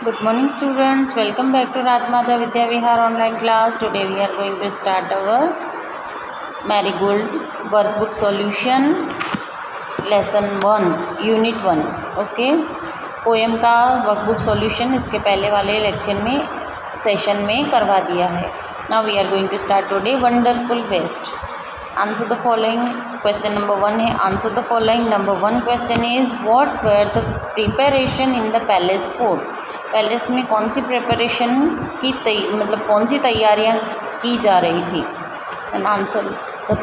Good morning students, welcome back to Ratmada Vidya Vihar online class. Today we are going to start our Marigold workbook solution lesson 1 unit 1. Okay, poem का workbook solution इसके पहले वाले lecture में session में करवा दिया है. Now we are going to start today wonderful waste. Answer the following. Question number 1 है answer the following. Number 1 question is what were the preparation in the palace fort. Palace में कौन सी preparation की मतलब कौन सी तैयारियां की जा रही थी. And answer the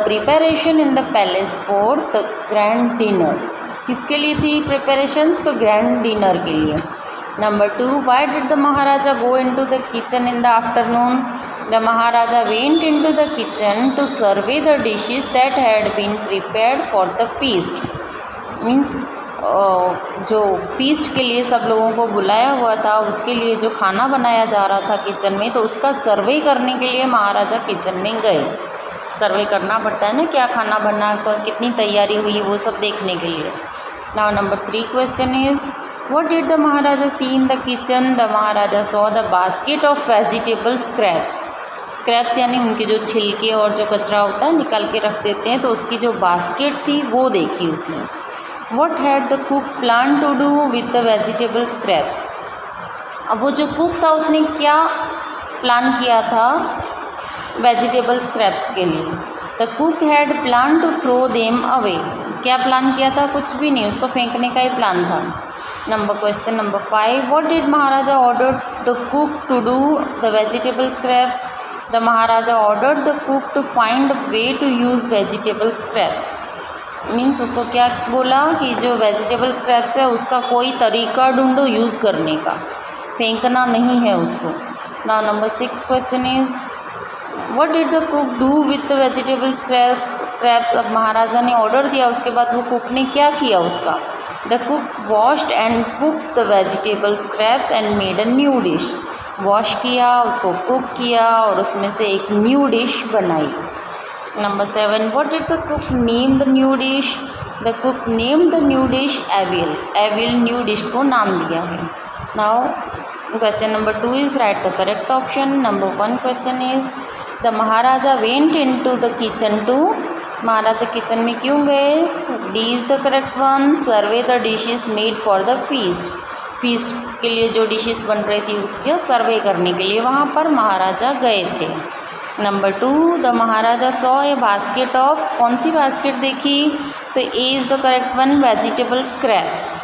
preparation in the palace for the grand dinner. किसके लिए थी प्रिपरेशंस? तो ग्रैंड डिनर के लिए. Number 2 why did the maharaja go into the kitchen in the afternoon. The maharaja went into the kitchen to survey the dishes that had been prepared for the feast. Means जो feast के लिए सब लोगों को बुलाया हुआ था उसके लिए जो खाना बनाया जा रहा था किचन में, तो उसका सर्वे करने के लिए महाराजा किचन में गए. सर्वे करना पड़ता है ना, क्या खाना बना, कितनी तैयारी हुई, वो सब देखने के लिए. Now number 3 question is what did the maharaja see in the kitchen. The maharaja saw the basket of vegetable scraps. Scraps यानी उनके जो छिलके और जो कचरा होता है निकाल के रख देते हैं, तो उसकी जो बास्केट थी वो देखी उसने. What had the cook planned to do with the vegetable scraps. अब वो जो कुक था उसने क्या प्लान किया था वेजिटेबल स्क्रैप्स के लिए. The cook had plan to throw them away. क्या प्लान किया था? कुछ भी नहीं, उसको फेंकने का ही प्लान था. Question number 5 what did maharaja order the cook to do the vegetable scraps. The maharaja order the cook to find way to use vegetable scraps. Means उसको क्या बोला कि जो वेजिटेबल स्क्रैप्स है उसका कोई तरीका ढूंढो यूज़ करने का, फेंकना नहीं है उसको. Now number 6 question is what did the cook do with the vegetable scraps. अब महाराजा ने ऑर्डर दिया, उसके बाद वो कुक ने क्या किया उसका. The cook washed and cook the vegetable scraps and made a new dish. Wash किया, उसको कुक किया और उसमें से एक न्यू डिश बनाई. Number 7 what did the cook name the new dish. The cook name the new dish AVL. AVL new dish को नाम दिया है. Now question number 2 is right the correct option. Number 1 question is the maharaja went into the kitchen to. Maharaja kitchen में क्यों गए? D is the correct one. Survey the dishes made for the feast. Feast के लिए जो dishes बन रही थी उसका सर्वे करने के लिए वहाँ पर महाराजा गए थे. Number 2 the maharaja saw a basket of. कौन सी बास्केट देखी? तो A is the correct one, vegetable scraps.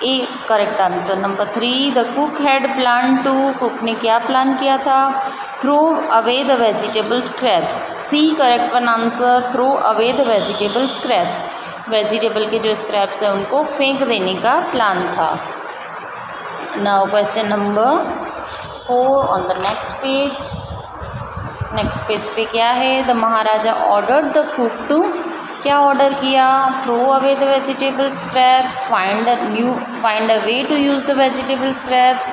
A correct answer. Number 3 the cook had plan to. Cook ने क्या प्लान किया था? Throw away the vegetable scraps. C correct one answer. Throw away the vegetable scraps. Vegetable के जो scraps हैं उनको फेंक देने का प्लान था. Now question number 4 on the next page. Next page पे क्या है? The maharaja order the cook to. क्या ऑर्डर किया? Throw away the vegetable scraps, find a way to use the vegetable scraps,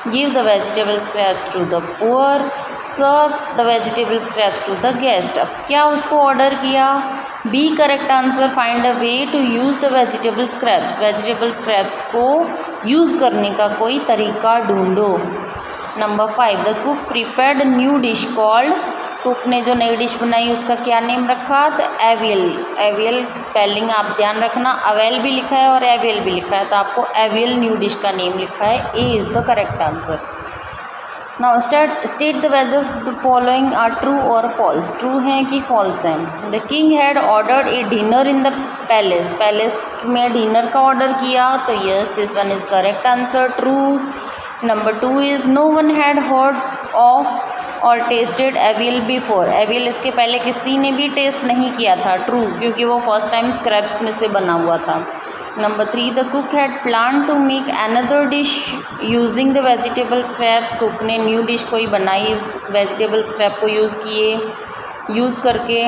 give the vegetable scraps to the poor, serve the vegetable scraps to the guest. अब क्या उसको order किया? B correct answer. Find a way to use the vegetable scraps. Vegetable scraps को use करने का कोई तरीका ढूंढो. Number 5 the cook prepared new dish called. Cook ने जो नई डिश बनाई उसका क्या नेम रखा? तो एवियल. एवियल स्पेलिंग आप ध्यान रखना, अवेल भी लिखा है और एवियल भी लिखा है, तो आपको एवियल न्यू डिश का नेम लिखा है. A is the correct answer. Now state the whether the following are true और फॉल्स. ट्रू हैं कि फॉल्स हैं. The king had ordered a dinner in the palace. Palace में डिनर का ऑर्डर किया, तो yes this one is correct answer. True. Number 2 is no one had heard of और tasted avial before. Avial इसके पहले किसी ने भी टेस्ट नहीं किया था. ट्रू, क्योंकि वो फर्स्ट टाइम स्क्रैप्स में से बना हुआ था. Number 3 the cook had plan to make another dish using the vegetable scraps. Cook ने न्यू डिश कोई बनाई उस वेजिटेबल स्क्रैप को यूज़ करके.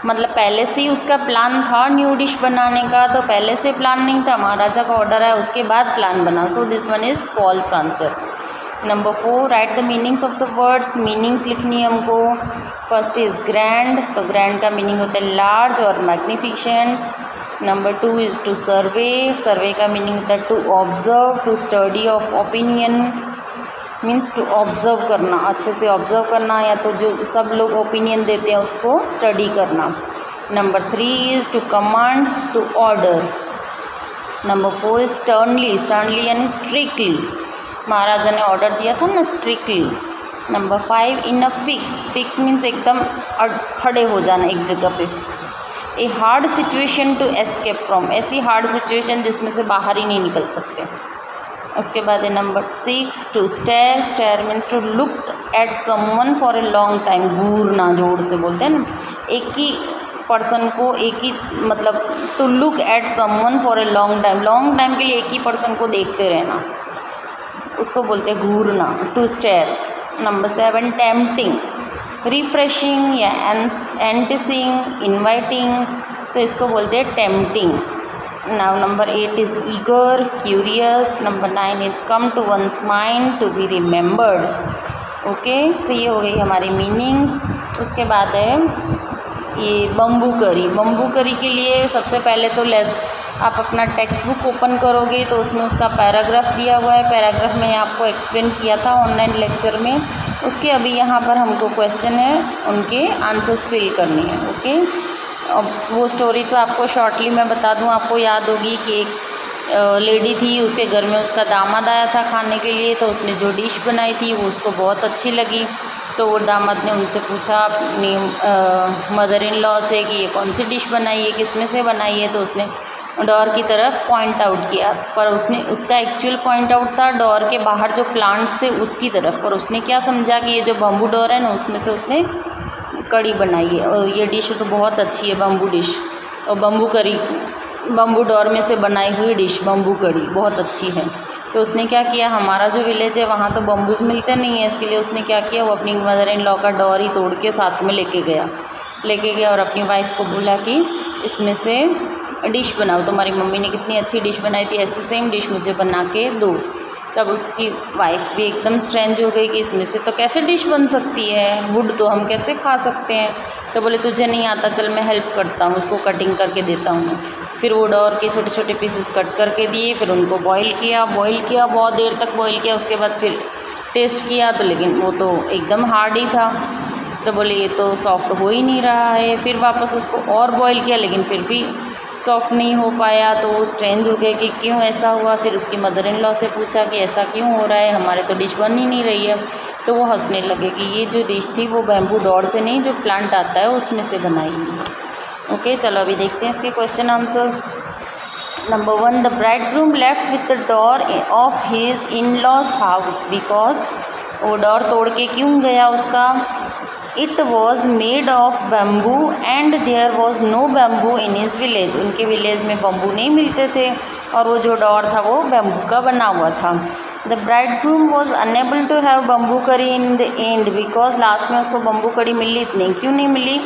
मतलब पहले से ही उसका प्लान था न्यू डिश बनाने का, तो पहले से प्लान नहीं था, महाराजा का ऑर्डर है उसके बाद प्लान बना. So this one is false answer. Number 4 write the meanings of the words. Meanings लिखनी है हमको. First is grand. तो ग्रैंड का मीनिंग होता है लार्ज और magnificent. Number 2 is to survey, survey का मीनिंग होता है to observe, to study of opinion, means to observe करना, अच्छे से ऑब्जर्व करना, या तो जो सब लोग ओपिनियन देते हैं उसको स्टडी करना। Number 3 is to command, to order. Number 4 is sternly, sternly यानी स्ट्रिक्टली, महाराजा ने ऑर्डर दिया था ना, strictly. Number 5 in a fix, fix means एकदम खड़े हो जाना एक जगह पे। A hard situation to escape from, ऐसी हार्ड सिचुएशन जिसमें से बाहर ही नहीं निकल सकते। उसके बाद है number 6 to stare, stare means to look at someone for a long time, घूरना जोर से बोलते हैं ना, एक ही पर्सन को, एक ही मतलब to look at someone for a long time के लिए एक ही पर्सन को देखते रहना, उसको बोलते हैं घूरना, to stare. Number 7 tempting, refreshing या एंटिसिंग, इनवाइटिंग, तो इसको बोलते हैं tempting. Now number 8 is eager, curious. Number 9 is come to one's mind, to be remembered. Okay, तो ये हो गई हमारी मीनिंग्स। उसके बाद है ये बम्बू करी। बम्बू करी के लिए सबसे पहले तो आप अपना टेक्स्ट बुक ओपन करोगे तो उसमें उसका पैराग्राफ दिया हुआ है, पैराग्राफ में आपको एक्सप्लेन किया था ऑनलाइन लेक्चर में, उसके अभी यहाँ पर हमको क्वेश्चन है, उनके आंसर्स फिल करने हैं। ओके, अब वो स्टोरी तो आपको शॉर्टली मैं बता दूँ, आपको याद होगी कि एक लेडी थी, उसके घर में उसका दामाद आया था खाने के लिए, तो उसने जो डिश बनाई थी वो उसको बहुत अच्छी लगी, तो वो दामाद ने उनसे पूछा अपनी मदर इन लॉ से कि ये कौन सी डिश बनाई है, किस में से बनाई है, तो उसने डोर की तरफ पॉइंट आउट किया, पर उसका एक्चुअल पॉइंट आउट था डोर के बाहर जो प्लांट्स थे उसकी तरफ, पर उसने क्या समझा कि ये जो बम्बू डोर है ना उसमें से उसने कड़ी बनाई है, और ये डिश तो बहुत अच्छी है, बम्बू डिश, और बम्बू करी, बम्बू डोर में से बनाई हुई डिश बम्बू कड़ी बहुत अच्छी है। तो उसने क्या किया, हमारा जो विलेज है वहाँ तो बम्बूज मिलते नहीं है, इसके लिए उसने क्या किया, वो अपनी मदर इन लॉ का डोर ही तोड़ के साथ में लेके गया और अपनी वाइफ को बोला कि इसमें से डिश बनाओ, तुम्हारी मम्मी ने कितनी अच्छी डिश बनाई थी, ऐसी सेम डिश मुझे बना के दो। तब उसकी वाइफ भी एकदम स्ट्रेंज हो गई कि इसमें से तो कैसे डिश बन सकती है, वुड तो हम कैसे खा सकते हैं। तो बोले तुझे नहीं आता, चल मैं हेल्प करता हूँ, उसको कटिंग करके देता हूँ। फिर वो डोर के छोटे छोटे पीसेस कट करके दिए, फिर उनको बॉईल किया बहुत देर तक बॉईल किया। उसके बाद फिर टेस्ट किया तो लेकिन वो तो एकदम हार्ड ही था, तो बोले ये तो सॉफ्ट हो ही नहीं रहा है। फिर वापस उसको और बॉईल किया, लेकिन फिर भी सॉफ्ट नहीं हो पाया, तो वो स्ट्रेंज हो गया कि क्यों ऐसा हुआ। फिर उसकी मदर इन लॉ से पूछा कि ऐसा क्यों हो रहा है, हमारे तो डिश बन ही नहीं रही है। तो वो हंसने लगे कि ये जो डिश थी वो बैम्बू डोर से नहीं, जो प्लांट आता है उसमें से बनाई है। ओके, चलो अभी देखते हैं इसके question answers. Number 1, the bridegroom left with the door of his in laws house because, वो डोर तोड़ के क्यों गया उसका, it was made of bamboo and there was no bamboo in his village, उनके विलेज में बम्बू नहीं मिलते थे और वो जो डोर था वो बम्बू का बना हुआ था। The bridegroom was unable to have bamboo curry in the end because, last में उसको बम्बू कड़ी मिली नहीं, क्यों नहीं मिली,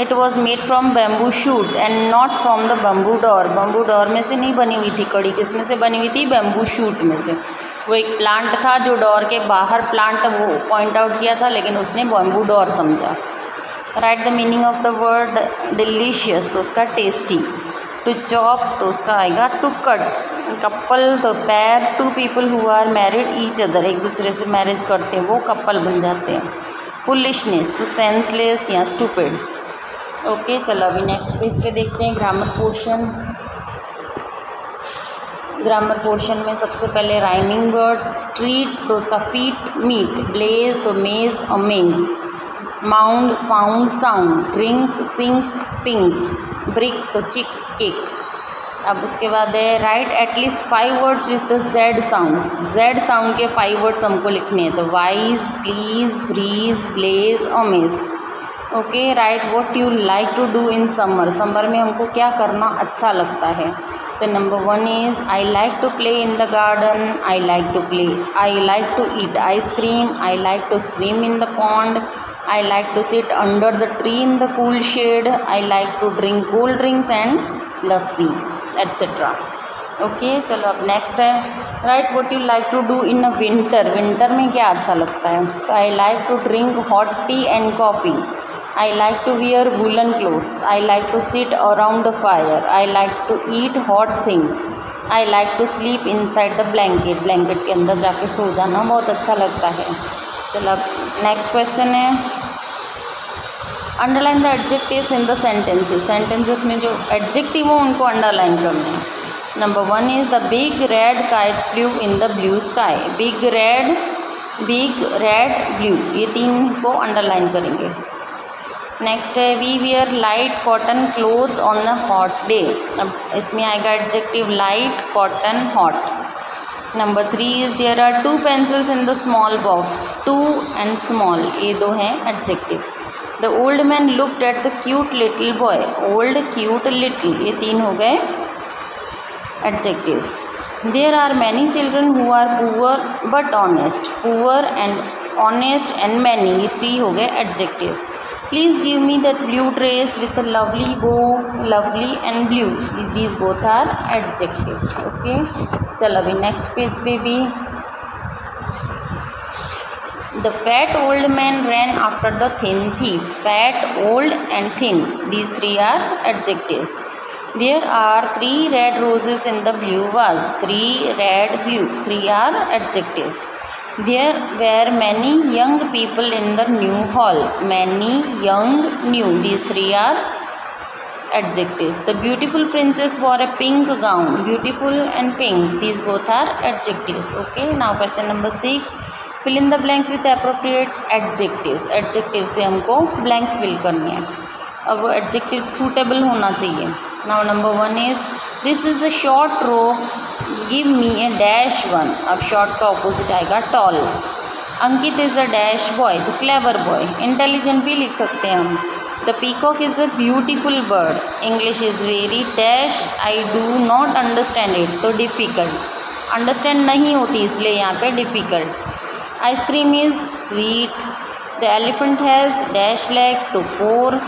it was made from bamboo shoot and not from the bamboo door, bamboo door में से नहीं बनी हुई थी कड़ी, किस में से बनी हुई थी, बैम्बू शूट में से। वो एक प्लांट था जो डोर के बाहर प्लांट वो पॉइंट आउट किया था, लेकिन उसने बैम्बू डोर समझा। Right the meaning of the word delicious, तो उसका टेस्टी। टू चॉप, तो उसका आएगा टू कट। कपल, तो pair. Two people who are married each other, एक दूसरे से मैरिज करते हैं वो कपल बन जाते हैं। फुलिशनेस, तो सेंसलेस या स्टूपिड। ओके, चलो अभी नेक्स्ट पेज पे देखते हैं ग्रामर पोर्शन। ग्रामर पोर्शन में सबसे पहले राइमिंग वर्ड्स। स्ट्रीट, तो उसका फीट, मीट। ब्लेज, तो maze, amaze. Mound, pound, sound. Drink, sink, pink. Brick, तो चिक, केक। अब उसके बाद है write at least 5 words with the Z sounds, Z sound के 5 वर्ड्स हमको लिखने हैं, तो wise, please, breeze, blaze, amaze. Okay, write what you like to do in summer, summer में हमको क्या करना अच्छा लगता है। तो number 1 is I like to play in the garden, I like to eat ice cream, I like to swim in the pond, I like to sit under the tree in the cool shade, I like to drink cold drinks and lassi etcetera. Okay, चलो अब next है write what you like to do in a winter, winter में क्या अच्छा लगता है। तो I like to drink hot tea and coffee, I like to wear woolen clothes. I like to sit around the fire. I like to eat hot things. I like to sleep inside the blanket. Blanket के अंदर जाके सो जाना बहुत अच्छा लगता है. चलो अब नेक्स्ट क्वेश्चन है, underline the adjectives in the sentences. Sentences में जो एडजेक्टिव हो उनको अंडरलाइन करना है. Number 1 is the big red kite flew in the blue sky. Big red blue, ये तीन को अंडरलाइन करेंगे. नेक्स्ट है we wear light cotton clothes on a hot day. अब इसमें आएगा adjective light, cotton, hot. Number 3 is there are 2 pencils in the small box. 2 and small, ये दो हैं adjective. The old man looked at the cute little boy. Old, cute, little, ये तीन हो गए adjectives. There are many children who are poor but honest. Poor and honest and many, ये 3 हो गए adjectives. Please give me that blue dress with a lovely bow. Lovely and blue, these both are adjectives. Okay, चलो अभी next page पे भी. The fat old man ran after the thin thief. Fat, old and thin, these 3 are adjectives. There are 3 red roses in the blue vase. 3 red, blue, 3 are adjectives. There were many young people in the new hall. Many, young, new, these 3 are adjectives. The beautiful princess wore a pink gown. Beautiful and pink, these both are adjectives. Okay, now question number 6, fill in the blanks with appropriate adjectives. Adjectives से हमको blanks fill करनी है. अब वो adjective suitable होना चाहिए. Now number 1 is this is a short rope. Give me a dash one. अब short का ऑपोजिट आएगा tall. Ankit is a dash boy, तो क्लेवर बॉय. इंटेलिजेंट भी लिख सकते हैं हम. The peacock is a beautiful bird. English is very dash I do not understand it, तो डिफ़िकल्ट. अंडरस्टैंड नहीं होती इसलिए यहाँ पे difficult. Ice cream is sweet. The elephant has dash legs, तो 4.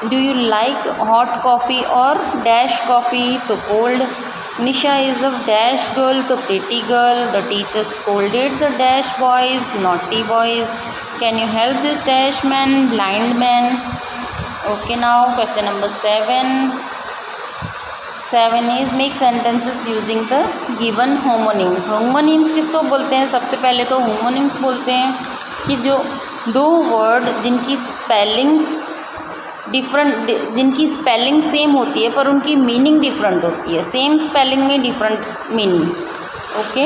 Do you like hot coffee और dash coffee, तो cold. Nisha is a dash girl, the pretty girl. The teacher scolded the dash boys, naughty boys. Can you help this dash man, blind man? Okay, now question number 7. 7 is make sentences using the given homonyms. Homonyms किसको बोलते हैं? सबसे पहले तो homonyms बोलते हैं कि जो दो वर्ड जिनकी स्पेलिंग्स डिफरेंट, जिनकी स्पेलिंग सेम होती है पर उनकी मीनिंग डिफरेंट होती है. सेम स्पेलिंग में डिफरेंट मीनिंग. ओके,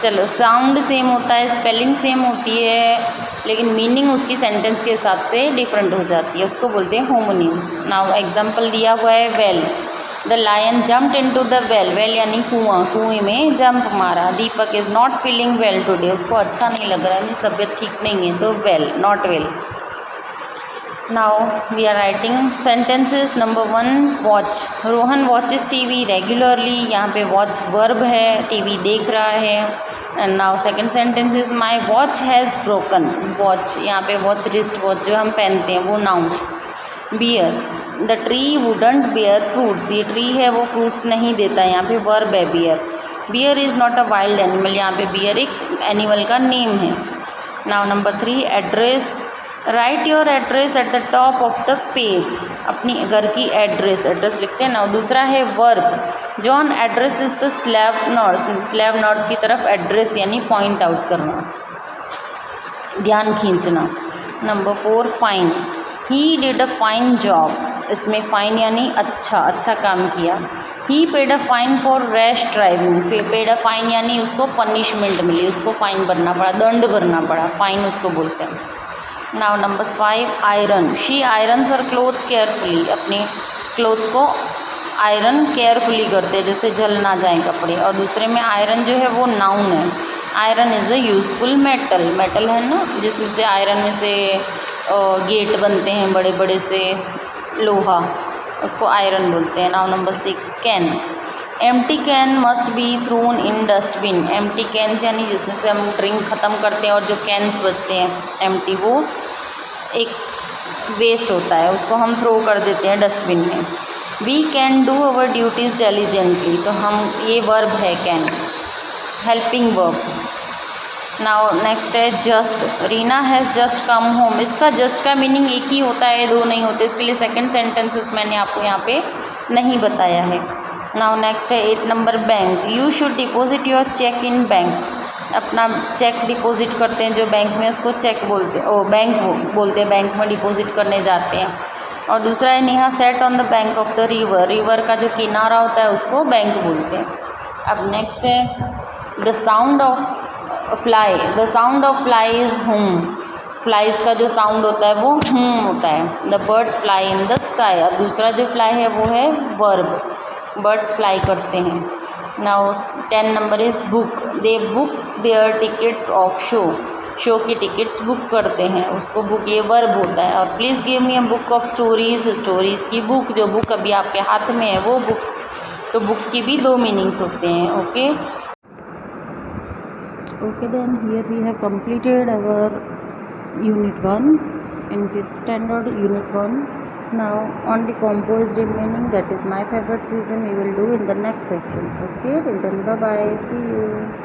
चलो साउंड सेम होता है, स्पेलिंग सेम होती है, लेकिन मीनिंग उसकी सेंटेंस के हिसाब से डिफरेंट हो जाती है, उसको बोलते हैं होमोनिम्स. नाउ एग्जांपल दिया हुआ है well. The lion jumped into the well. Well यानी कुआं, कुएं में जंप मारा. Deepak is not feeling well today. उसको अच्छा नहीं लग रहा है, तबीयत ठीक नहीं है, तो well, not well. Now we are writing sentences. Number 1, watch. Rohan watches TV regularly. यहाँ पे watch verb है, TV देख रहा है. And now second sentence is my watch has broken. Watch, यहाँ पे watch, wrist watch जो हम पहनते हैं वो noun. Bear. The tree wouldn't bear fruits. ये tree है वो fruits नहीं देता, यहाँ पे verb है bear. Bear is not a wild animal. यहाँ पे bear एक animal का name है. Now number 3, address. Write your address at the top of the page. अपनी घर की एड्रेस लिखते हैं ना. दूसरा है verb. John address is the slab nurse. Slab nurse की तरफ एड्रेस यानी पॉइंट आउट करना, ध्यान खींचना. Number 4, fine. He did a fine job. इसमें फाइन यानी अच्छा, अच्छा काम किया. He paid a fine for rash driving. Paid a fine यानी उसको पनिशमेंट मिली, उसको फाइन भरना पड़ा, दंड भरना पड़ा, फाइन उसको बोलते हैं. Now number 5, iron. She irons her clothes carefully. अपने क्लोथ्स को आयरन केयरफुली करते हैं, जैसे जल ना जाए कपड़े. और दूसरे में आयरन जो है वो नाउन है. Iron is a useful metal. Metal है ना जिसमें से आयरन में से गेट बनते हैं बड़े बड़े से, लोहा, उसको आयरन बोलते हैं. Now number 6, can. Empty can must be thrown in dustbin. Empty cans यानी जिसमें से हम ड्रिंक ख़त्म करते हैं और जो कैन्स बचते हैं एम्प्टी, वो एक वेस्ट होता है, उसको हम थ्रो कर देते हैं डस्टबिन में. We can do our duties diligently. तो हम, ये वर्ब है can, helping verb. Now next है just, Reena has just come home. इसका जस्ट का मीनिंग एक ही होता है, दो नहीं होते, इसके लिए सेकंड सेंटेंसेस मैंने आपको यहाँ पे नहीं बताया है। नाउ नेक्स्ट है 8 number bank, you should deposit your cheque in bank. अपना चेक डिपॉजिट करते हैं जो बैंक में, उसको चेक बोलते हैं, बैंक बोलते हैं, बैंक में डिपॉजिट करने जाते हैं। और दूसरा है Neha set on the bank of the river, river का जो किनारा होता है उसको बैंक बोलते हैं। अब नेक्स्ट है the sound of fly, the sound of fly is हुम। फ्लाइज का जो साउंड होता है वो हुम होता है। The birds fly in the sky, और दूसरा जो फ्लाई है वो है वर्ब, बर्ड्स फ्लाई करते हैं। Now 10 number is book, they book their tickets of show, show की टिकट्स बुक करते हैं, उसको बुक ये वर्ब होता है। और please give me a book of stories, stories की बुक, जो बुक अभी आपके हाथ में है वो बुक। तो बुक की भी दो मीनिंग्स होते हैं। Okay okay then here we have completed our unit 1 in 5th standard unit 1. Now only composed remaining, that is my favorite season, we will do in the next section. Okay, till then bye bye, see you.